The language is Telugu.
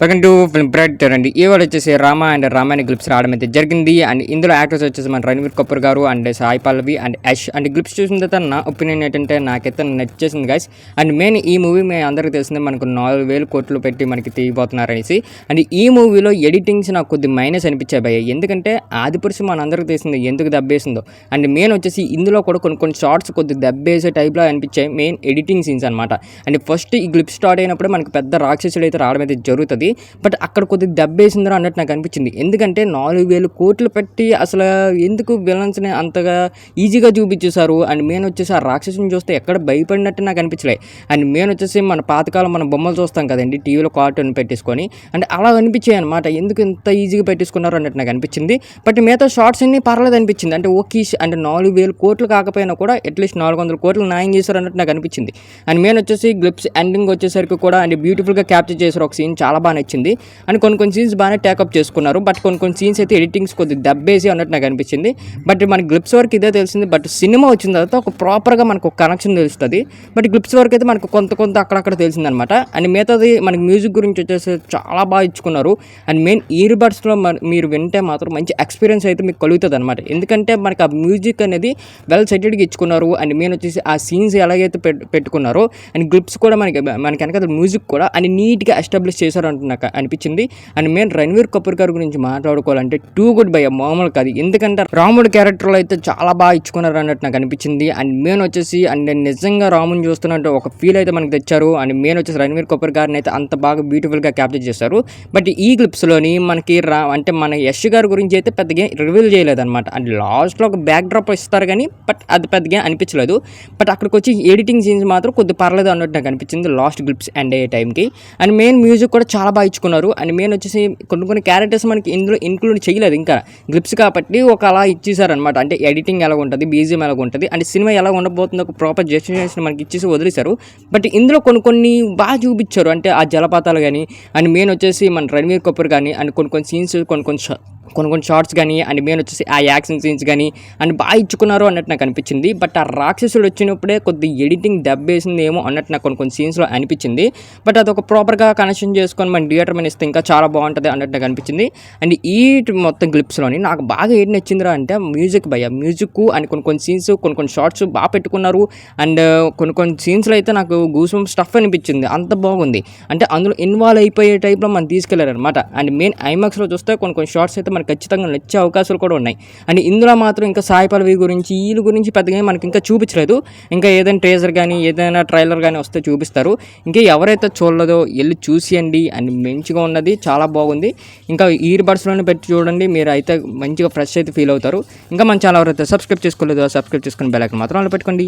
వెల్కమ్ టు ఫిల్మ్ బ్రైటర్ అండి. ఇవాళ వచ్చేసి రామ అండ్ రామాయణ గ్లిప్స్ రావడం అయితే జరిగింది. అండ్ ఇందులో యాక్టర్స్ వచ్చేసి మన రణవీర్ కపూర్ గారు and Sai Pallavi and Yash. And glimpse చూసిన తర్వాత నా ఒపీనియన్ ఏంటంటే నాకైతే నచ్చేసింది గైస్. అండ్ మెయిన్ ఈ మూవీ మీ అందరికీ తెలిసిందే, మనకు 4,000 కోట్లు పెట్టి మనకి తీయబోతున్నారు అనేసి. అండ్ ఈ మూవీలో ఎడిటింగ్స్ నాకు కొద్ది మైనస్ అనిపించాయి భయ్య, ఎందుకంటే ఆదిపురుషు మన అందరికీ తెలిసింది ఎందుకు దెబ్బేసిందో. అండ్ మెయిన్ వచ్చేసి ఇందులో కూడా కొన్ని షార్ట్స్ కొద్ది దెబ్బేసే టైప్లో అనిపించాయి, మెయిన్ ఎడిటింగ్ సీన్స్ అనమాట. అండ్ ఫస్ట్ ఈ గ్లిప్స్ స్టార్ట్ అయినప్పుడు మనకు పెద్ద రాక్షసుడు అయితే రావడం అయితే జరుగుతుంది. బట్ అక్కడ కొద్దిగా దెబ్బేసిందిరా అన్నట్టు నాకు అనిపించింది, ఎందుకంటే 4,000 కోట్లు పెట్టి అసలు ఎందుకు విలన్స్ని అంతగా ఈజీగా చూపించేశారు. అండ్ మెయిన్ వచ్చేసి ఆ రాక్షసుని చూస్తే ఎక్కడ భయపడినట్టు నాకు అనిపించలే. అండ్ మెయిన్ వచ్చేసి మన పాతకాలం మన బొమ్మలు చూస్తాం కదండి టీవీలో, కార్టూన్ పెట్టేసుకొని, అంటే అలా అనిపించాయి అనమాట. ఎందుకు ఇంత ఈజీగా పెట్టేసుకున్నారు అన్నట్టు నాకు అనిపించింది. బట్ మిగతా షార్ట్స్ అన్ని పర్లేదు అనిపించింది. అంటే ఓకే, అంటే 4,000 కోట్లు కాకపోయినా కూడా అట్లీస్ట్ 400 కోట్లు న్యాయం చేశారు అన్నట్టు నాకు అనిపించింది. అండ్ మెయిన్ వచ్చేసి గ్లిప్స్ ఎండింగ్ వచ్చేసరికి కూడా అండ్ బ్యూటిఫుల్గా క్యాప్చర్ చేశారు ఒక సీన్, చాలా బాగా నచ్చింది. అండ్ కొన్ని సీన్స్ బాగానే టేకప్ చేసుకున్నారు. బట్ కొన్ని సీన్స్ అయితే ఎడిటింగ్స్ కొద్దిగా దెబ్బేసి అన్నట్టు నాకు అనిపించింది. బట్ మన గ్లిప్స్ వరకు ఇదే తెలిసింది. బట్ సినిమా వచ్చిన తర్వాత ఒక ప్రాపర్గా మనకు ఒక కనెక్షన్ తెలుస్తుంది. బట్ గ్లిప్స్ వరకు అయితే మనకు కొంత అక్కడక్కడ తెలిసిందనమాట. అండ్ మిగతాది మనకి మ్యూజిక్ గురించి వచ్చేసి చాలా బాగా ఇచ్చుకున్నారు. అండ్ మెయిన్ ఇయర్ బడ్స్లో మీరు వింటే మాత్రం మంచి ఎక్స్పీరియన్స్ అయితే మీకు కలుగుతుంది అనమాట. ఎందుకంటే మనకి ఆ మ్యూజిక్ అనేది వెల్ సెటెడ్గా ఇచ్చుకున్నారు. అండ్ మెయిన్ వచ్చేసి ఆ సీన్స్ ఎలాగైతే పెట్టుకున్నారో అండ్ గ్లిప్స్ కూడా మనకి వెనక మ్యూజిక్ కూడా అని నీట్గా ఎస్టాబ్లిష్ చేశారు అంటూ నాకు అనిపించింది. అండ్ మెయిన్ రణవీర్ కపూర్ గారి గురించి మాట్లాడుకోవాలంటే టూ గుడ్ బై మామూలు కాదు, ఎందుకంటే రాముడు క్యారెక్టర్లో అయితే చాలా బాగా ఇచ్చుకున్నారు అన్నట్టు నాకు అనిపించింది. అండ్ మెయిన్ వచ్చేసి అండ్ నిజంగా రాముని చూస్తున్నట్టు ఒక ఫీల్ అయితే మనకి తెచ్చారు. అండ్ మెయిన్ వచ్చేసి రణవీర్ కపూర్ గారిని అయితే అంత బాగా బ్యూటిఫుల్గా క్యాప్చర్ చేశారు. బట్ ఈ క్లిప్స్లోని మనకి అంటే మన యష్ గారి గురించి అయితే పెద్దగా రివీల్ చేయలేదన్నమాట. అండ్ లాస్ట్లో ఒక బ్యాక్ డ్రాప్ ఇస్తారు కానీ బట్ అది పెద్దగా అనిపించలేదు. బట్ అక్కడికి వచ్చి ఎడిటింగ్ సీన్స్ మాత్రం కొద్ది పర్లేదు అన్నట్టు నాకు అనిపించింది లాస్ట్ గ్లిప్స్ ఎండ్ అయ్యే టైంకి. అండ్ మెయిన్ మ్యూజిక్ కూడా చాలా బాగా ఇచ్చుకున్నారు. అండ్ మెయిన్ వచ్చేసి కొన్ని క్యారెక్టర్స్ మనకి ఇందులో ఇంక్లూడ్ చేయలేదు ఇంకా గ్లిప్స్ కాబట్టి ఒక అలా ఇచ్చేసారనమాట. అంటే ఎడిటింగ్ ఎలా ఉంటుంది, బీజిఎం ఎలా ఉంటుంది, అండ్ సినిమా ఎలా ఉండబోతుందో ఒక ప్రాపర్ జస్టిఫికేషన్ మనకి ఇచ్చేసి వదిలేశారు. బట్ ఇందులో కొన్ని బాగా చూపించారు. అంటే ఆ జలపాతాలు కానీ అండ్ మెయిన్ వచ్చేసి మన రణవీర్ కపూర్ కానీ అండ్ కొన్ని సీన్స్ కొన్ని షార్ట్స్ కానీ అండ్ మెయిన్ వచ్చేసి ఆ యాక్షన్ సీన్స్ కానీ అండ్ బాగా ఇచ్చుకున్నారు అన్నట్టు నాకు అనిపించింది. బట్ ఆ రాక్షసుడు వచ్చినప్పుడే కొద్ది ఎడిటింగ్ దెబ్బేసింది ఏమో అన్నట్టు నాకు కొన్ని సీన్స్లో అనిపించింది. బట్ అది ఒక ప్రాపర్గా కనెక్షన్ చేసుకొని మన థియేటర్ మీద ఇస్తే ఇంకా చాలా బాగుంటుంది అన్నట్టు నాకు అనిపించింది. అండ్ ఈ మొత్తం గ్లిప్స్లోని నాకు బాగా ఏది నచ్చిందిరా అంటే మ్యూజిక్ భయ్య, మ్యూజిక్ అండ్ కొన్ని సీన్స్ కొన్ని షార్ట్స్ బాగా పెట్టుకున్నారు. అండ్ కొన్ని సీన్స్లో అయితే నాకు గూస్ బంప్స్ స్టఫ్ అనిపించింది, అంత బాగుంది. అంటే అందులో ఇన్వాల్వ్ అయిపోయే టైప్లో మనం తీసుకెళ్లారు అనమాట. అండ్ మెయిన్ ఐమాక్స్లో చూస్తే కొన్ని షార్ట్స్ అయితే మనకు ఖచ్చితంగా నచ్చే అవకాశాలు కూడా ఉన్నాయి. అండ్ ఇందులో మాత్రం ఇంకా సాయి పల్లవి గురించి వీళ్ళ గురించి పెద్దగా మనకి ఇంకా చూపించలేదు. ఇంకా ఏదైనా ట్రేజర్ కానీ ఏదైనా ట్రైలర్ కానీ వస్తే చూపిస్తారు. ఇంకా ఎవరైతే చూడలేదో వెళ్ళి చూసేయండి. అండ్ మంచిగా ఉన్నది, చాలా బాగుంది. ఇంకా ఇయర్ బడ్స్లోనే పెట్టి చూడండి, మీరు అయితే మంచిగా ఫ్రెష్ అయితే ఫీల్ అవుతారు. ఇంకా మన ఛానల్ ఎవరైతే సబ్స్క్రైబ్ చేసుకోలేదో సబ్స్క్రైబ్ చేసుకుని బెల్ ఐకాన్ మాత్రం అలా పెట్టుకోండి.